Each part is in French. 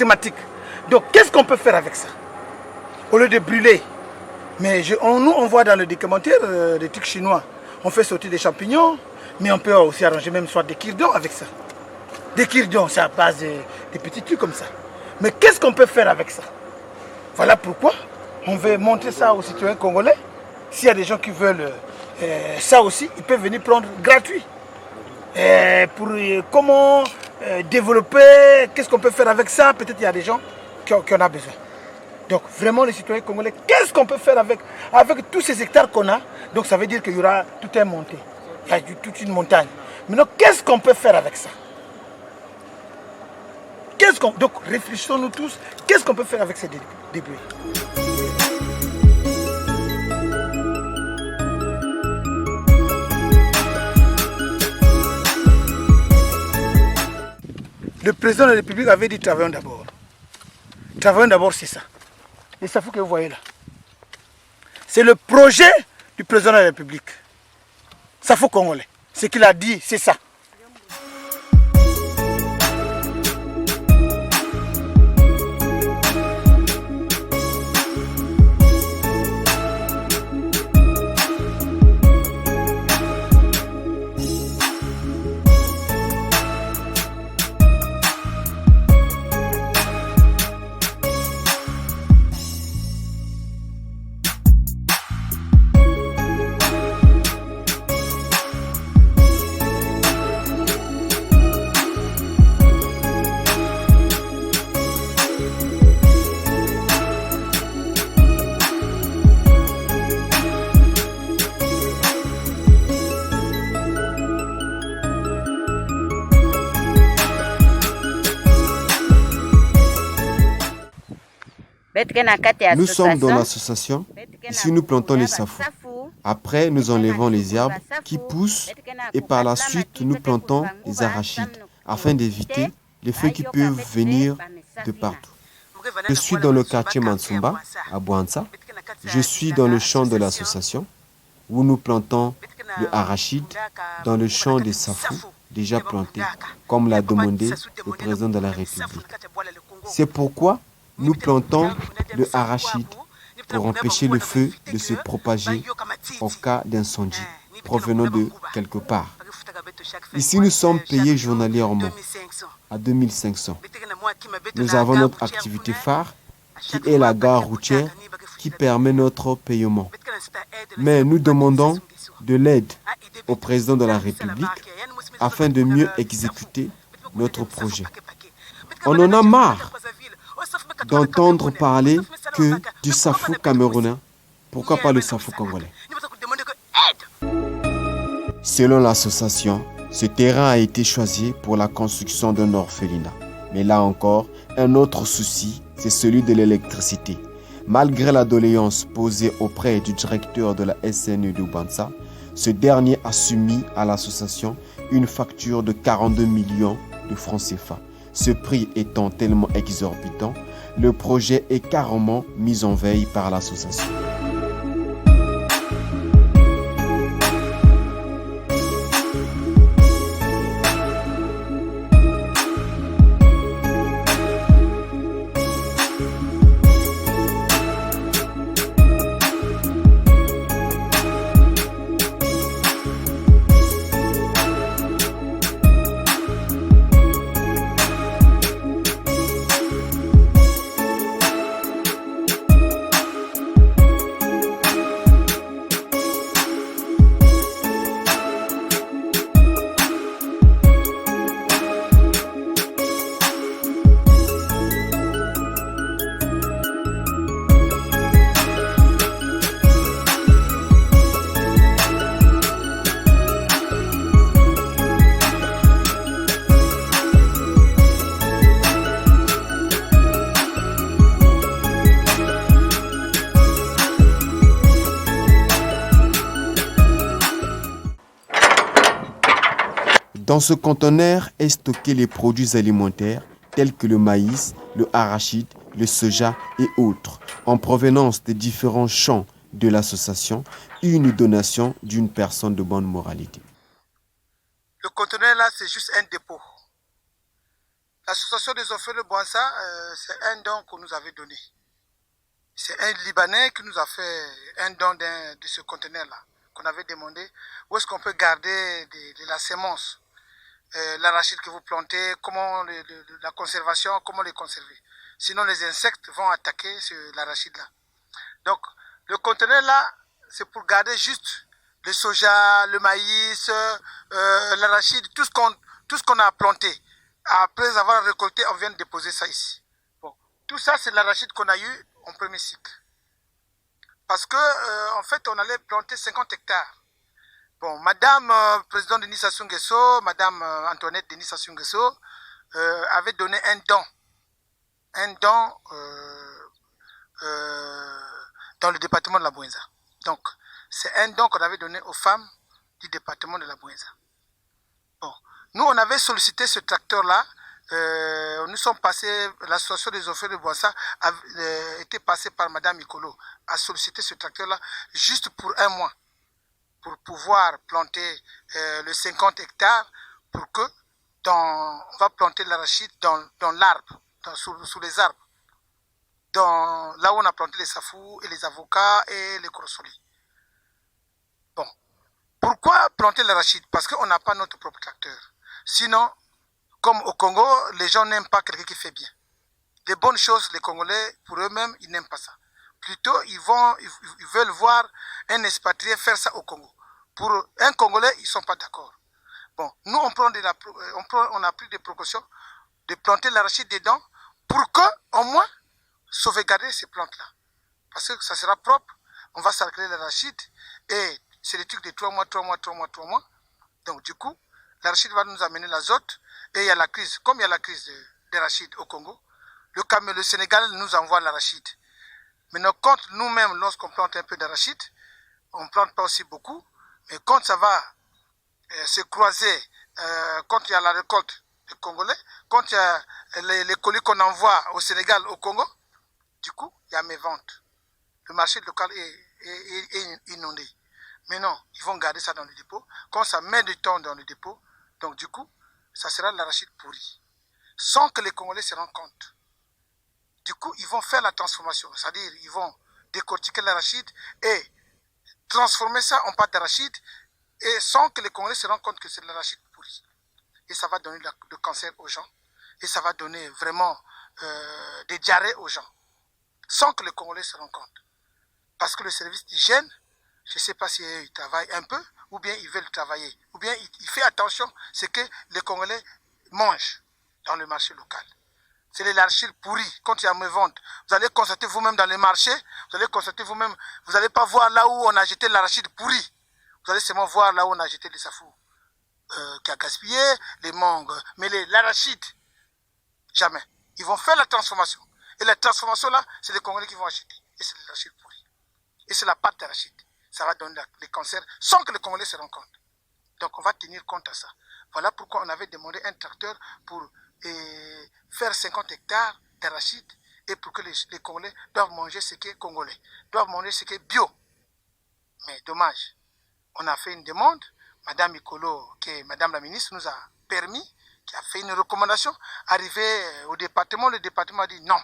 mathématique. Donc, qu'est-ce qu'on peut faire avec ça? Au lieu de brûler. Mais nous, on voit dans le documentaire des trucs chinois. On fait sortir des champignons, mais on peut aussi arranger même soit des kirdons avec ça. Des kirdons, c'est à base des petits trucs comme ça. Mais qu'est-ce qu'on peut faire avec ça? Voilà pourquoi on veut montrer ça aux citoyens congolais. S'il y a des gens qui veulent ça aussi, ils peuvent venir prendre gratuit. Pour comment développer, qu'est-ce qu'on peut faire avec ça? Peut-être il y a des gens qui en ont besoin. Donc vraiment les citoyens congolais, qu'est-ce qu'on peut faire avec tous ces hectares qu'on a? Donc ça veut dire qu'il y aura tout un monté, il y a toute une montagne. Maintenant, qu'est-ce qu'on peut faire avec ça? Donc réfléchissons-nous tous, qu'est-ce qu'on peut faire avec ces débris? Le président de la République avait dit travaillons d'abord. Travaillons d'abord, c'est ça. Et ça faut que vous voyez là. C'est le projet du président de la République. Ça faut congolais. Ce qu'il a dit, c'est ça. Nous sommes dans l'association. Ici, nous plantons les safou. Après, nous enlevons les arbres qui poussent et par la suite, nous plantons les arachides afin d'éviter les feux qui peuvent venir de partout. Je suis dans le quartier Mansumba, à Bouanza. Je suis dans le champ de l'association où nous plantons le arachide dans le champ des safou déjà plantés, comme l'a demandé le président de la République. C'est pourquoi nous plantons le arachide pour empêcher le feu de se propager au cas d'incendie provenant de quelque part. Ici, nous sommes payés journalièrement à 2500. Nous avons notre activité phare qui est la gare routière qui permet notre paiement. Mais nous demandons de l'aide au président de la République afin de mieux exécuter notre projet. On en a marre d'entendre parler que du safou camerounais. Pourquoi pas le safou congolais? Selon l'association, ce terrain a été choisi pour la construction d'un orphelinat. Mais là encore, un autre souci, c'est celui de l'électricité. Malgré la doléance posée auprès du directeur de la SNE de Bouanza, ce dernier a soumis à l'association une facture de 42 millions de francs CFA. Ce prix étant tellement exorbitant, le projet est carrément mis en veille par l'association. Dans ce conteneur est stocké les produits alimentaires tels que le maïs, le arachide, le soja et autres, en provenance des différents champs de l'association, une donation d'une personne de bonne moralité. Le conteneur là, c'est juste un dépôt. L'association des orphelins de Bouanza, c'est un don qu'on nous avait donné. C'est un Libanais qui nous a fait un don de ce conteneur-là, qu'on avait demandé. Où est-ce qu'on peut garder de la sémence, l'arachide que vous plantez, comment la conservation, comment les conserver. Sinon, les insectes vont attaquer l'arachide-là. Donc, le conteneur-là, c'est pour garder juste le soja, le maïs, l'arachide, tout ce qu'on a planté. Après avoir récolté, on vient de déposer ça ici. Bon, tout ça, c'est l'arachide qu'on a eu en premier cycle. Parce que, en fait, on allait planter 50 hectares. Bon, Madame présidente Denis Sassou Nguesso, Madame Antoinette Denis Sassou Nguesso, avait donné un don dans le département de la Bouenza. Donc, c'est un don qu'on avait donné aux femmes du département de la Bouenza. Bon, nous, on avait sollicité ce tracteur-là. Nous sommes passés, l'association des orphelins de Bouenza a été passée par Madame Nicolo, a sollicité ce tracteur-là juste pour un mois, pour pouvoir planter les 50 hectares, pour que on va planter l'arachide dans l'arbre, sous les arbres, là où on a planté les safous et les avocats et les corossolis. Bon, pourquoi planter l'arachide? Parce qu'on n'a pas notre propre tracteur. Sinon, comme au Congo, les gens n'aiment pas quelqu'un qui fait bien. Les bonnes choses, les Congolais, pour eux-mêmes, ils n'aiment pas ça. Plutôt, ils veulent voir un expatrié faire ça au Congo. Pour un Congolais, ils ne sont pas d'accord. Bon, nous, on a pris des précautions de planter l'arachide dedans pour que, au moins, sauvegarder ces plantes-là. Parce que ça sera propre, on va circuler l'arachide et c'est des trucs de 3 mois. Donc, du coup, l'arachide va nous amener l'azote et il y a la crise. Comme il y a la crise d'arachide au Congo, le Sénégal nous envoie l'arachide. Maintenant, quand nous-mêmes, lorsqu'on plante un peu d'arachide, on ne plante pas aussi beaucoup, mais quand ça va se croiser, quand il y a la récolte des Congolais, quand il y a les colis qu'on envoie au Sénégal, au Congo, du coup, il y a mes ventes. Le marché local est inondé. Mais non, ils vont garder ça dans le dépôt. Quand ça met du temps dans le dépôt, donc du coup, ça sera de l'arachide pourri. Sans que les Congolais se rendent compte. Du coup, ils vont faire la transformation. C'est-à-dire, ils vont décortiquer l'arachide et transformer ça en pâte d'arachide et sans que les Congolais se rendent compte que c'est de l'arachide pourri. Et ça va donner le cancer aux gens. Et ça va donner vraiment des diarrhées aux gens. Sans que les Congolais se rendent compte. Parce que le service d'hygiène, je ne sais pas s'ils travaillent un peu, ou bien ils veulent travailler. Ou bien il fait attention, c'est que les Congolais mangent dans le marché local. C'est les l'arachide pourri. Quand il y a mes ventes, vous allez constater vous-même dans les marchés, vous allez constater vous-même, vous n'allez pas voir là où on a jeté l'arachide pourri. Vous allez seulement voir là où on a jeté les safous qui a gaspillé, les mangues. Mais l'arachide, jamais. Ils vont faire la transformation. Et la transformation là, c'est les Congolais qui vont acheter. Et c'est l'arachide pourri. Et c'est la pâte d'arachide. Ça va donner les cancers sans que les Congolais se rendent compte. Donc on va tenir compte à ça. Voilà pourquoi on avait demandé un tracteur pour faire 50 hectares d'arachide et pour que les Congolais doivent manger ce qui est congolais, doivent manger ce qui est bio. Mais dommage, on a fait une demande, Madame Nicolo, qui est Madame la ministre, nous a permis, qui a fait une recommandation, arrivé au département, le département a dit non.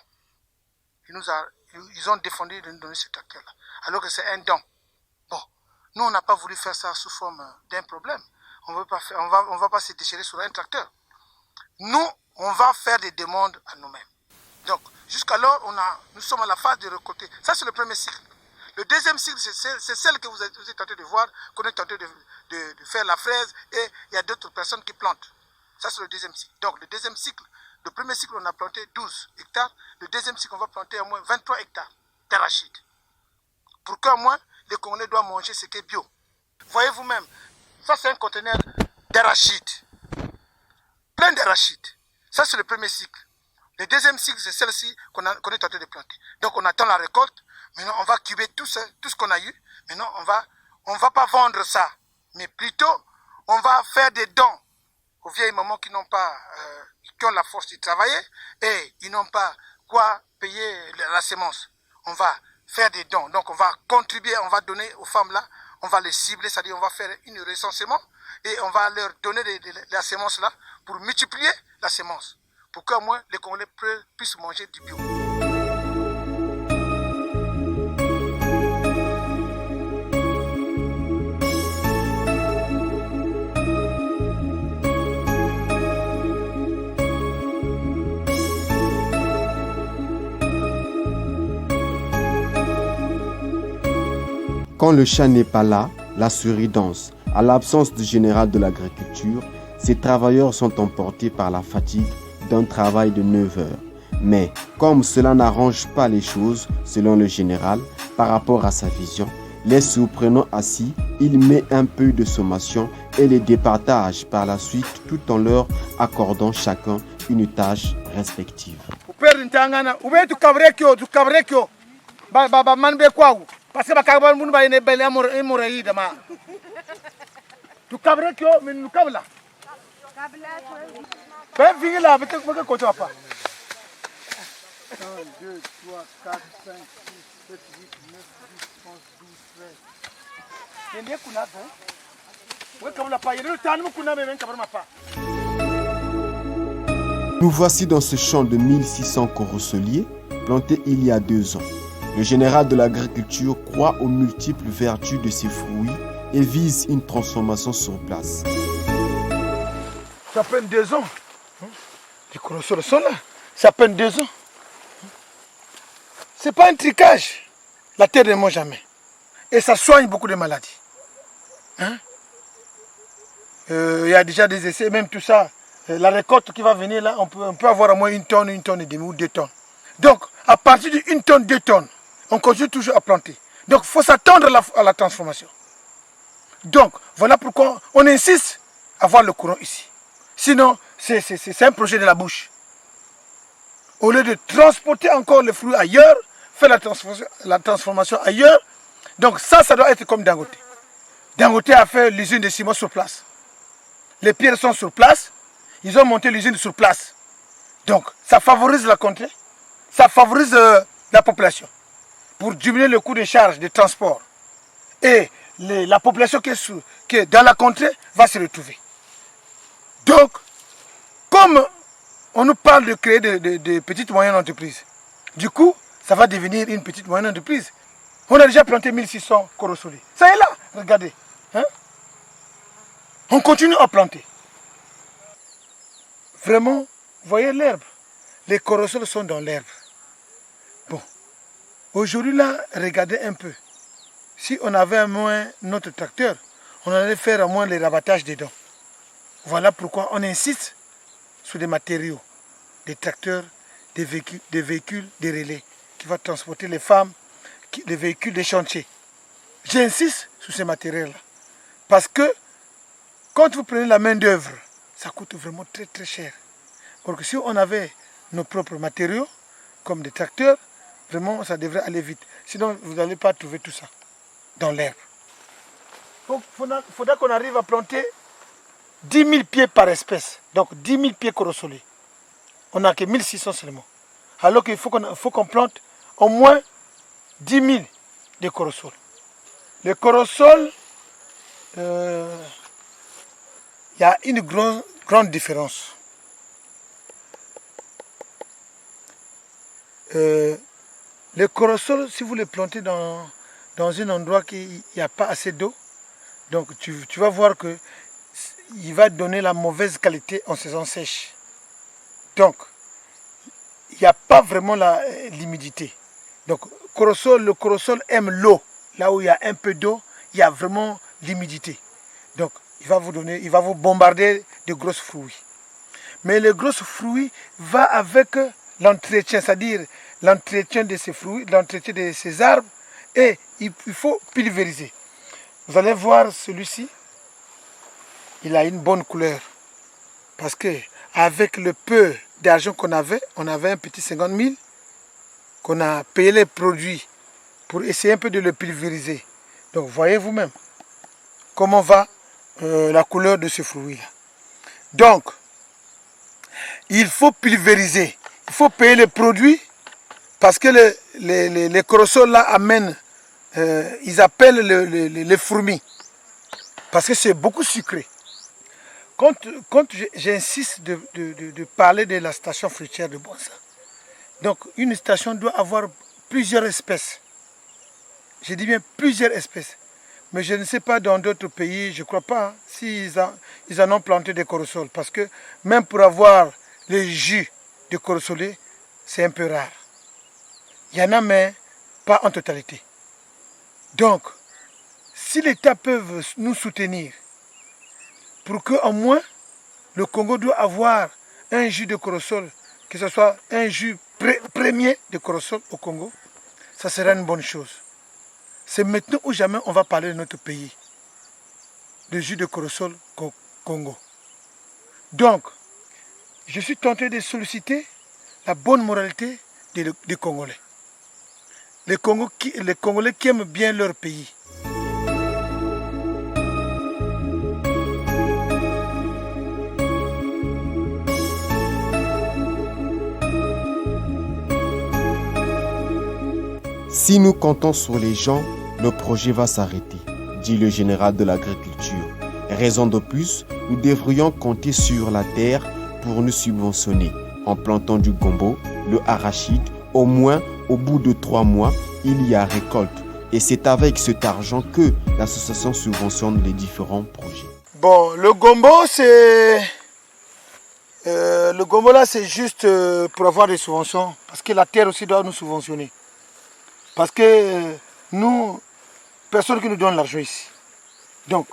Ils ont défendu de nous donner ce tracteur-là, alors que c'est un don. Bon, nous on n'a pas voulu faire ça sous forme d'un problème. On ne va pas se déchirer sur un tracteur. Nous, on va faire des demandes à nous-mêmes. Donc, jusqu'alors, nous sommes à la phase de récolter. Ça, c'est le premier cycle. Le deuxième cycle, c'est celle que vous êtes tenté de voir, qu'on est tenté de faire la fraise, et il y a d'autres personnes qui plantent. Ça, c'est le deuxième cycle. Donc, le deuxième cycle, le premier cycle, on a planté 12 hectares. Le deuxième cycle, on va planter au moins 23 hectares d'arachide. Pour qu'au moins, les Congolais doivent manger ce qui est bio. Voyez vous-même, ça, c'est un conteneur d'arachide. Plein d'arachide. Ça, c'est le premier cycle. Le deuxième cycle, c'est celle-ci qu'on est tenté de planter. Donc, on attend la récolte. Maintenant, on va cuber tout ce qu'on a eu. Maintenant, on va pas vendre ça. Mais plutôt, on va faire des dons aux vieilles mamans qui ont la force de travailler et ils n'ont pas quoi payer la sémence. On va faire des dons. Donc, on va contribuer, on va donner aux femmes là, on va les cibler, c'est-à-dire on va faire une recensement et on va leur donner la sémence là pour multiplier la sémence. Pourquoi moi, les Congolais puissent manger du bio? Quand le chat n'est pas là, la souris danse. À l'absence du général de l'agriculture, ces travailleurs sont emportés par la fatigue d'un travail de 9 heures. Mais comme cela n'arrange pas les choses, selon le général, par rapport à sa vision, les surprenant assis, il met un peu de sommation et les départage par la suite tout en leur accordant chacun une tâche respective. Parce que bakaba mun ba ne bele amor yi dama tu kabre kyo min nu kabla ben vingi la bete ko ko to pa 1 2 3 4 5 6 7 8 9 10 11 12 13 yende kuna ben we kabla pa yende tan mu kuna men kabra ma pa. Nous voici dans ce champ de 1600 corosoliers plantés il y a 2 ans. Le général de l'agriculture croit aux multiples vertus de ces fruits et vise une transformation sur place. Ça fait 2 ans. Les corosol sont là. Ça fait 2 ans. C'est pas un tricage. La terre ne mange jamais. Et ça soigne beaucoup de maladies. Il y a déjà des essais, même tout ça. La récolte qui va venir là, on peut avoir au moins 1 tonne, 1 tonne et demie ou 2 tonnes. Donc, à partir de 1 tonne, 2 tonnes, on continue toujours à planter. Donc, il faut s'attendre à la transformation. Donc, voilà pourquoi on insiste à voir le courant ici. Sinon, c'est un projet de la bouche. Au lieu de transporter encore les fruits ailleurs, faire la transformation ailleurs, donc ça doit être comme Dangote. Dangote a fait l'usine de ciment sur place. Les pierres sont sur place. Ils ont monté l'usine sur place. Donc, ça favorise la contrée. Ça favorise la population. Pour diminuer le coût de charge de transport. Et la population qui est dans la contrée va se retrouver. Donc, comme on nous parle de créer de petites moyennes entreprises, du coup, ça va devenir une petite moyenne entreprise. On a déjà planté 1600 corosoliers. Ça est là, regardez. On continue à planter. Vraiment, vous voyez l'herbe. Les corosoliers sont dans l'herbe. Bon. Aujourd'hui, là, regardez un peu. Si on avait au moins notre tracteur, on allait faire au moins les rabattages dedans. Voilà pourquoi on insiste sur des matériaux, des tracteurs, des véhicules, des relais, qui vont transporter les femmes, les véhicules des chantiers. J'insiste sur ces matériaux-là. Parce que quand vous prenez la main-d'œuvre, ça coûte vraiment très très cher. Alors que si on avait nos propres matériaux, comme des tracteurs, vraiment ça devrait aller vite. Sinon, vous n'allez pas trouver tout ça dans l'herbe. Donc, il faudra qu'on arrive à planter 10 000 pieds par espèce. Donc 10 000 pieds corosoliers. On n'a que 1600 seulement. Alors qu'il faut qu'on plante au moins 10 000 de corosols. Le corosol, il y a une grande différence. Le corosol, si vous le plantez dans un endroit qui n'y a pas assez d'eau, donc tu vas voir que il va donner la mauvaise qualité en saison sèche. Donc, il n'y a pas vraiment l'humidité. Donc, le corosol aime l'eau. Là où il y a un peu d'eau, il y a vraiment l'humidité. Donc, il va vous bombarder de gros fruits. Mais le gros fruit va avec l'entretien, c'est-à-dire l'entretien de ces fruits, l'entretien de ces arbres, et il faut pulvériser. Vous allez voir celui-ci, il a une bonne couleur. Parce que avec le peu d'argent qu'on avait, on avait un petit 50 000, qu'on a payé les produits pour essayer un peu de le pulvériser. Donc voyez vous-même comment va la couleur de ce fruit-là. Donc, il faut pulvériser. Il faut payer les produits parce que les corosols là amènent, ils appellent les fourmis. Parce que c'est beaucoup sucré. Quand j'insiste de parler de la station fruitière de Bwanza, donc une station doit avoir plusieurs espèces. Je dis bien plusieurs espèces. Mais je ne sais pas dans d'autres pays, je ne crois pas, s'ils en ont planté des corosol. Parce que même pour avoir le jus de corosolé, c'est un peu rare. Il y en a, mais pas en totalité. Donc, si l'État peut nous soutenir, pour qu'au moins le Congo doit avoir un jus de corosol, que ce soit un jus premier de corosol au Congo, ça serait une bonne chose. C'est maintenant ou jamais on va parler de notre pays, de jus de corosol Congo. Donc, je suis tenté de solliciter la bonne moralité des Congolais. Les Congolais qui aiment bien leur pays. Si nous comptons sur les gens, le projet va s'arrêter, dit le général de l'agriculture. Raison de plus, nous devrions compter sur la terre pour nous subventionner. En plantant du gombo, le arachide, au moins au bout de 3 mois, il y a récolte. Et c'est avec cet argent que l'association subventionne les différents projets. Bon, le gombo, c'est... le gombo là, c'est juste pour avoir des subventions. Parce que la terre aussi doit nous subventionner. Parce que nous, personne qui nous donne l'argent ici. Donc,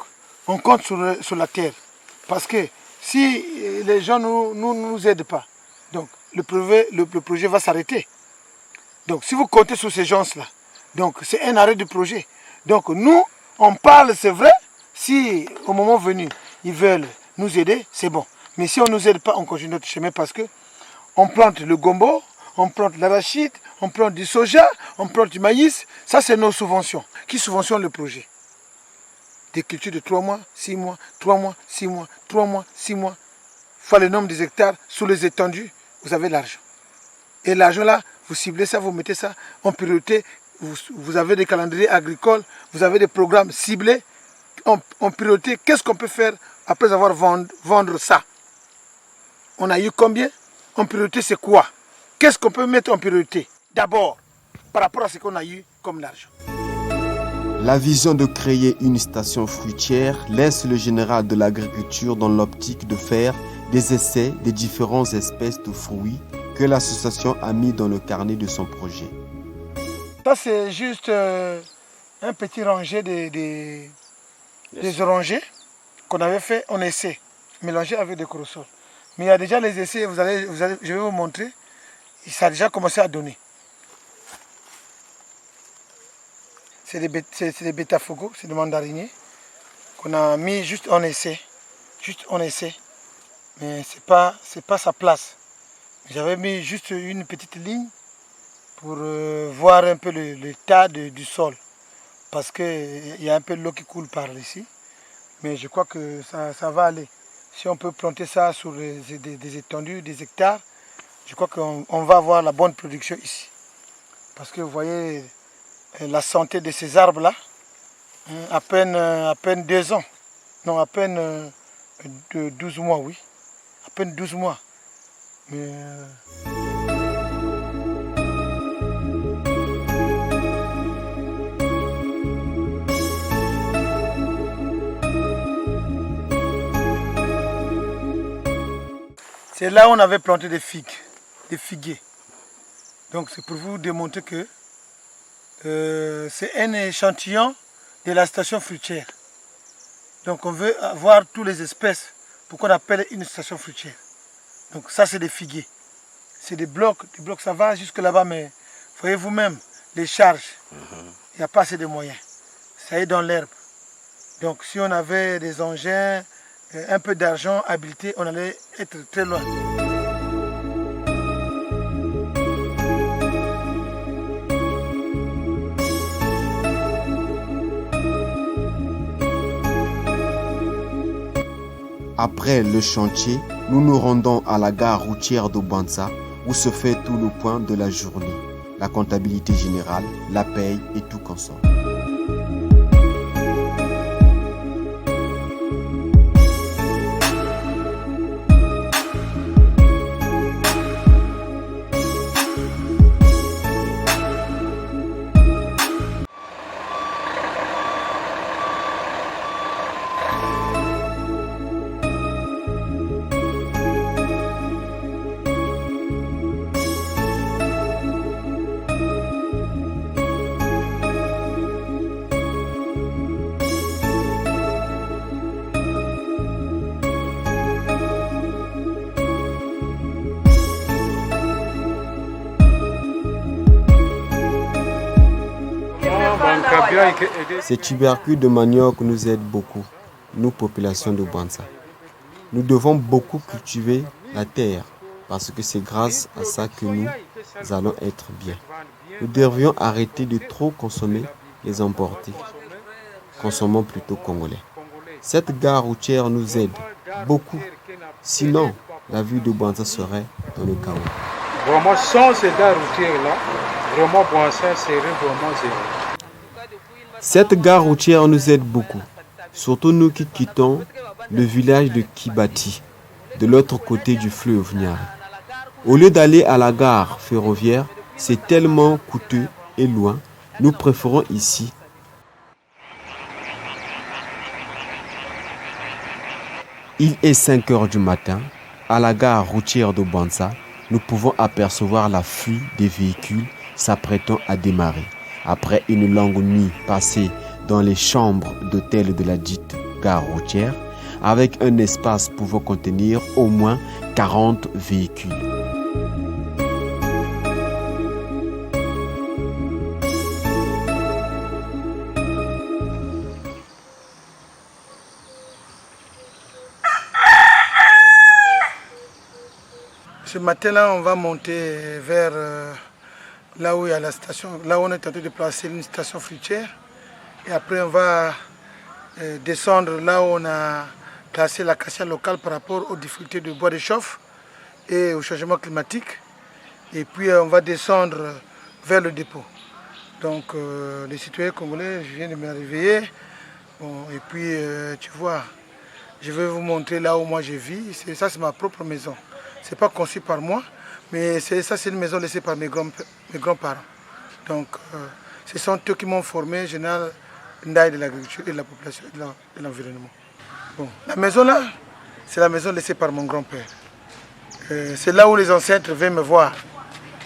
on compte sur la terre. Parce que si les gens ne nous aident pas, donc le projet va s'arrêter. Donc, si vous comptez sur ces gens-là, donc c'est un arrêt du projet. Donc, nous, on parle, c'est vrai, si au moment venu, ils veulent nous aider, c'est bon. Mais si on ne nous aide pas, on continue notre chemin parce que on plante le gombo, on plante l'arachide, on plante du soja, on plante du maïs. Ça, c'est nos subventions qui subventionnent le projet. Des cultures de 3 mois, 6 mois, 3 mois, 6 mois, 3 mois, 6 mois. Fois le nombre des hectares, sous les étendues, vous avez l'argent. Et l'argent là, vous ciblez ça, vous mettez ça en priorité. Vous avez des calendriers agricoles, vous avez des programmes ciblés en priorité. Qu'est-ce qu'on peut faire après avoir vendre ça? On a eu combien? En priorité, c'est quoi? Qu'est-ce qu'on peut mettre en priorité? D'abord, par rapport à ce qu'on a eu comme l'argent. La vision de créer une station fruitière laisse le général de l'agriculture dans l'optique de faire des essais des différentes espèces de fruits que l'association a mis dans le carnet de son projet. Ça, c'est juste un petit rangé des orangers qu'on avait fait en essai, mélangé avec des corosols. Mais il y a déjà les essais, je vais vous montrer, ça a déjà commencé à donner. C'est des bêta-fogos, c'est des mandariniers qu'on a mis juste en essai. Mais c'est pas sa place. J'avais mis juste une petite ligne pour voir un peu l'état du sol. Parce qu'il y a un peu de l'eau qui coule par ici. Mais je crois que ça va aller. Si on peut planter ça sur des étendues, des hectares, je crois qu'on va avoir la bonne production ici. Parce que vous voyez la santé de ces arbres-là, à peine 2 ans. Non, à peine 12 mois, oui. À peine 12 mois. Mais... c'est là où on avait planté des figues, des figuiers. Donc c'est pour vous démontrer que c'est un échantillon de la station fruitière. Donc on veut avoir toutes les espèces pour qu'on appelle une station fruitière. Donc ça c'est des figuiers. C'est des blocs, ça va jusque là-bas, mais voyez vous-même, les charges, il n'y a pas assez de moyens. Ça est dans l'herbe. Donc si on avait des engins, un peu d'argent, habileté, on allait être très loin. Après le chantier, nous nous rendons à la gare routière de Bwanza où se fait tout le point de la journée, la comptabilité générale, la paye et tout consort. Ces tubercules de manioc nous aident beaucoup, nous, population de Bwanza. Nous devons beaucoup cultiver la terre parce que c'est grâce à ça que nous allons être bien. Nous devrions arrêter de trop consommer les importés. Consommons plutôt congolais. Cette gare routière nous aide beaucoup. Sinon, la ville de Bwanza serait dans le chaos. Vraiment, sans ces gares routières-là, vraiment Bwanza serait vraiment zéro. Cette gare routière nous aide beaucoup, surtout nous qui quittons le village de Kibati, de l'autre côté du fleuve Nyari. Au lieu d'aller à la gare ferroviaire, c'est tellement coûteux et loin, nous préférons ici. Il est 5 heures du matin, à la gare routière de Bwanza, nous pouvons apercevoir l'afflux des véhicules s'apprêtant à démarrer. Après une longue nuit passée dans les chambres d'hôtel de la dite gare routière, avec un espace pouvant contenir au moins 40 véhicules. Ce matin-là, on va monter vers là où il y a la station, là où on est en train de placer une station fruitière. Et après, on va descendre là où on a placé l'acacia locale par rapport aux difficultés de bois de chauffe et au changement climatique. Et puis, on va descendre vers le dépôt. Donc, les citoyens congolais, je viens de me réveiller. Bon, et puis, tu vois, je vais vous montrer là où moi je vis. Ça, c'est ma propre maison. Ce n'est pas conçu par moi, mais ça, c'est une maison laissée par mes grands-parents. Donc, ce sont eux qui m'ont formé, général Ndaï de l'agriculture et de la population et de l'environnement. Bon, la maison là, c'est la maison laissée par mon grand-père. C'est là où les ancêtres viennent me voir.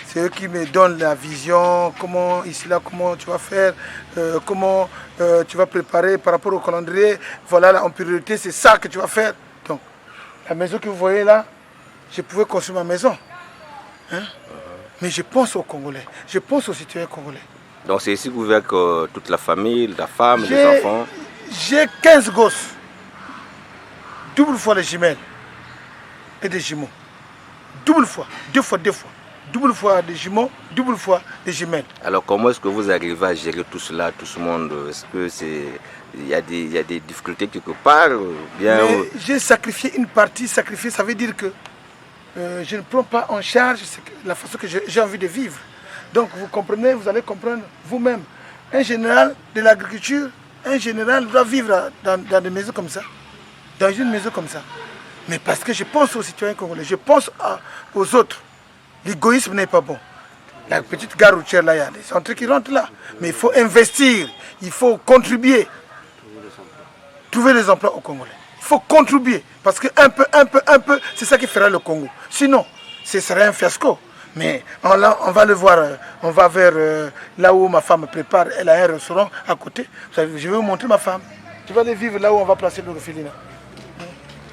C'est eux qui me donnent la vision, comment ici là, comment tu vas faire, comment tu vas préparer par rapport au calendrier. Voilà, là, en priorité, c'est ça que tu vas faire. Donc, la maison que vous voyez là, je pouvais construire ma maison. Hein? Mais je pense aux Congolais, je pense aux citoyens congolais. Donc c'est ici que vous vivez avec toute la famille, la femme, les enfants? J'ai 15 gosses. Double fois les jumelles et des jumeaux. Double fois, deux fois. Double fois des jumeaux, double fois des jumelles. Alors comment est-ce que vous arrivez à gérer tout cela, tout ce monde? Est-ce que il y a des difficultés quelque part? Bien... J'ai sacrifié une partie. Sacrifier, ça veut dire que je ne prends pas en charge la façon que j'ai envie de vivre. Donc vous comprenez, vous allez comprendre vous-même. Un général de l'agriculture, un général doit vivre dans des maisons comme ça, dans une maison comme ça. Mais parce que je pense aux citoyens congolais, je pense aux autres. L'égoïsme n'est pas bon. La petite gare routière là, il y a des entrées qui rentrent là. Mais il faut investir, il faut contribuer. Trouver des emplois au Congolais. Il faut contribuer. Parce que un peu, c'est ça qui fera le Congo. Sinon, ce serait un fiasco. Mais on va le voir, on va vers là où ma femme prépare. Elle a un restaurant à côté. Je vais vous montrer ma femme. Je vais aller vivre là où on va placer l'orphelinat.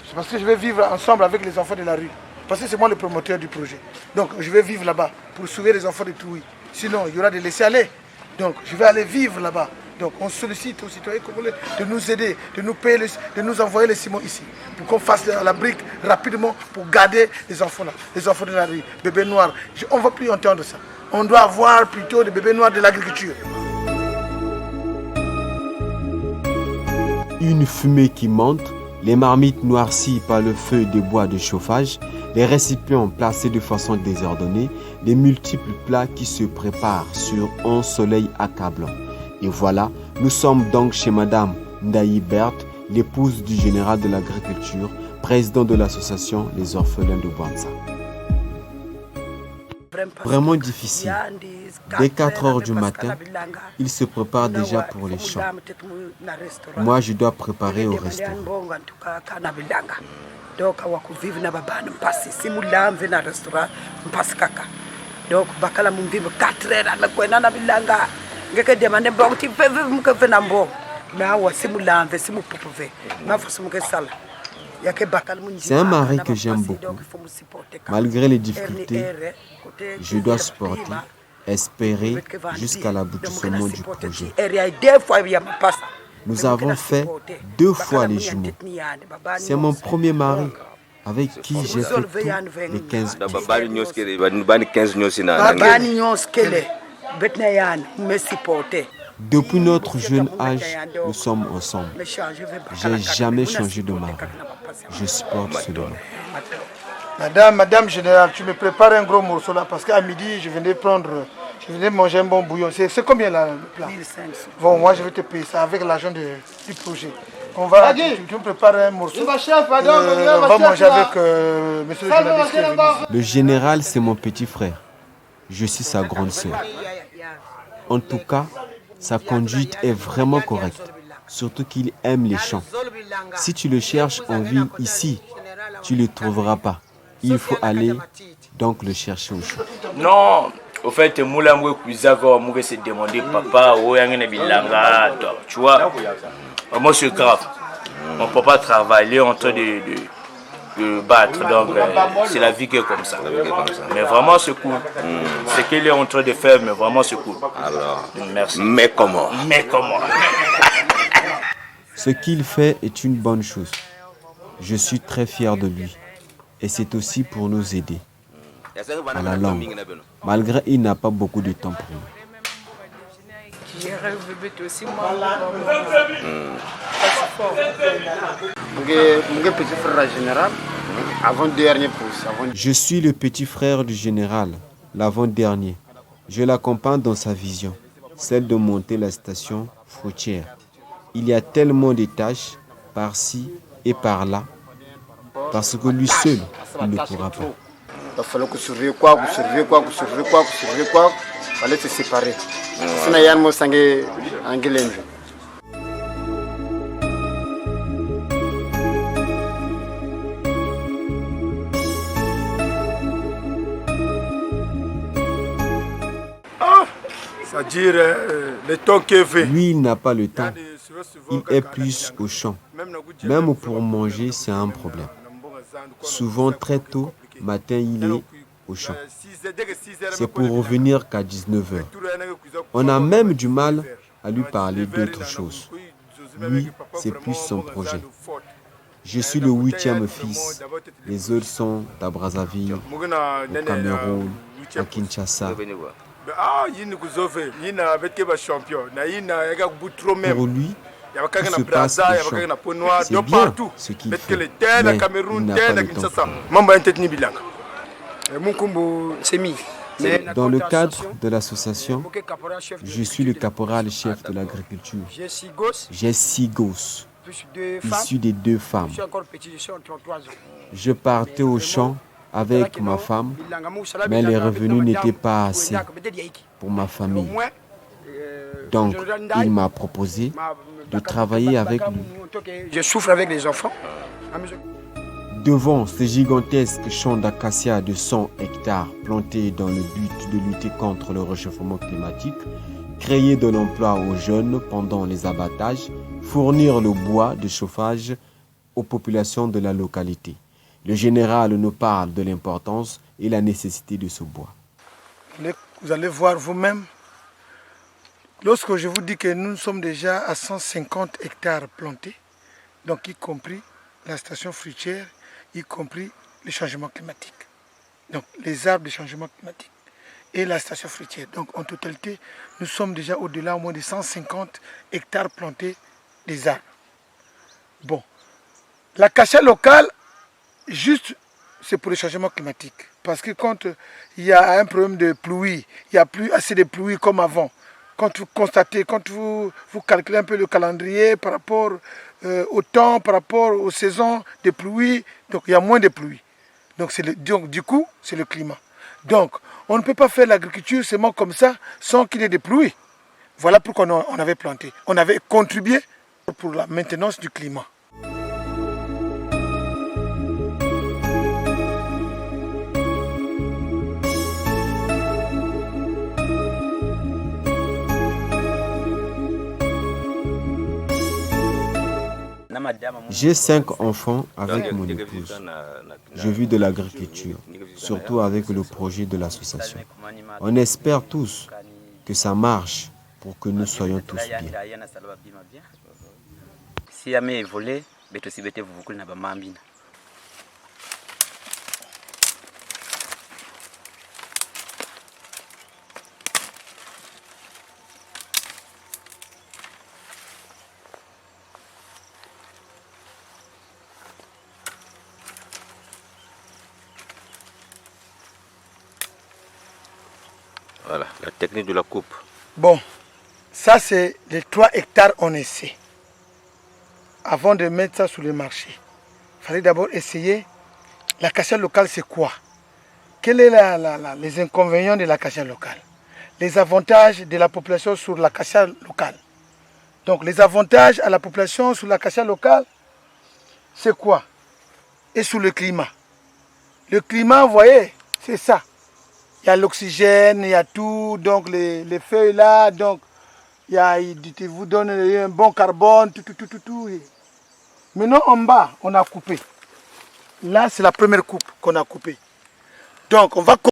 C'est parce que je vais vivre ensemble avec les enfants de la rue. Parce que c'est moi le promoteur du projet. Donc je vais vivre là-bas pour sauver les enfants de Touy. Sinon, il y aura des laissés-aller. Donc je vais aller vivre là-bas. Donc on sollicite aux citoyens congolais de nous aider, de nous payer, de nous envoyer les ciments ici. Pour qu'on fasse la brique rapidement pour garder les enfants là. Les enfants de la rue, bébés noirs. On ne va plus entendre ça. On doit avoir plutôt des bébés noirs de l'agriculture. Une fumée qui monte, les marmites noircies par le feu des bois de chauffage, les récipients placés de façon désordonnée, les multiples plats qui se préparent sur un soleil accablant. Et voilà, nous sommes donc chez Madame Ndaï Berthe, l'épouse du général de l'agriculture, président de l'association Les Orphelins de Bwanza. Vraiment difficile. Dès 4 heures du matin, il se prépare déjà pour les champs. Moi, je dois préparer au restaurant. C'est un mari que j'aime beaucoup. Malgré les difficultés, je dois supporter espérer jusqu'à l'aboutissement du projet. Nous avons fait 2 fois les jumeaux. C'est mon premier mari avec qui j'ai fait tous les 15 Depuis notre jeune âge, nous sommes ensemble. Je n'ai jamais changé de mari. Je supporte cela. Madame Générale, tu me prépares un gros morceau là parce qu'à midi, je venais manger un bon bouillon. C'est combien là le plat? 1500. Bon, moi je vais te payer ça avec l'argent du projet. Tu me prépares un morceau. On va manger avec monsieur le journaliste qui est venu. Le général, c'est mon petit frère. Je suis sa grande sœur. En tout cas, sa conduite est vraiment correcte. Surtout qu'il aime les champs. Si tu le cherches en ville ici, tu ne le trouveras pas. Il faut aller donc le chercher au champ. Non, au fait, Moula Moué Kouizako, Moué s'est demandé, papa, où est Bilanga, tu vois. Moi, c'est grave. On ne peut pas travailler en train de battre. Donc, c'est la vie qui est comme ça. Mais vraiment, c'est cool. Ce qu'il est en train de faire, mais vraiment, c'est cool. Alors, merci. Mais comment? Ce qu'il fait est une bonne chose. Je suis très fier de lui. Et c'est aussi pour nous aider à la langue, malgré il n'a pas beaucoup de temps pour nous. Je suis le petit frère du général, l'avant-dernier. Je l'accompagne dans sa vision, celle de monter la station fruitière. Il y a tellement de tâches par-ci et par-là, parce que lui seul, il ne pourra pas. Il fallait que surveiller quoi, il fallait se séparer. Sinon, il y a un sangue anglais. C'est-à-dire le temps qu'il fait. Lui, il n'a pas le temps. Il est plus au champ. Même pour manger, c'est un problème. Souvent, très tôt, matin, il est au champ. C'est pour revenir qu'à 19h. On a même du mal à lui parler d'autre chose. Lui, c'est plus son projet. Je suis le 8e fils. Les autres sont à Brazzaville, au Cameroun, à Kinshasa. Pour lui, tout se passe au champ. C'est bien ce qu'il fait, mais il n'a pas le temps. Dans le cadre de l'association, je suis le caporal-chef de l'agriculture. J'ai 6 gosses, issus des 2 femmes. Je partais au champ avec ma femme, mais les revenus n'étaient pas assez pour ma famille. Donc, il m'a proposé de travailler avec lui. Je souffre avec les enfants. Devant ces gigantesques champs d'acacia de 100 hectares plantés dans le but de lutter contre le réchauffement climatique, créer de l'emploi aux jeunes pendant les abattages, fournir le bois de chauffage aux populations de la localité. Le général nous parle de l'importance et la nécessité de ce bois. Vous allez voir vous-même, lorsque je vous dis que nous sommes déjà à 150 hectares plantés, donc y compris la station fruitière, y compris le changement climatique. Donc les arbres de changement climatique et la station fruitière. Donc en totalité, nous sommes déjà au-delà au moins de 150 hectares plantés des arbres. Bon, l'acacia locale, juste, c'est pour le changement climatique. Parce que quand il y a un problème de pluie, il n'y a plus assez de pluie comme avant. Quand vous constatez, quand vous calculez un peu le calendrier par rapport au temps, par rapport aux saisons de pluie, donc il y a moins de pluie. Donc du coup, c'est le climat. Donc, on ne peut pas faire l'agriculture seulement comme ça, sans qu'il y ait de pluie. Voilà pourquoi on avait planté. On avait contribué pour la maintenance du climat. J'ai 5 enfants avec mon épouse. Je vis de l'agriculture, surtout avec le projet de l'association. On espère tous que ça marche pour que nous soyons tous bien. Voilà, la technique de la coupe. Bon, ça c'est les 3 hectares en essai. Avant de mettre ça sur le marché, il fallait d'abord essayer l'acacia locale, c'est quoi? Quels sont les inconvénients de l'acacia locale? Les avantages de la population sur l'acacia locale. Donc les avantages à la population sur l'acacia locale, c'est quoi? Et sur le climat. Le climat, vous voyez, c'est ça. Il y a l'oxygène, il y a tout, donc les feuilles là, donc il vous donne un bon carbone, tout. Maintenant en bas, on a coupé. Là, c'est la première coupe qu'on a coupée. Donc on va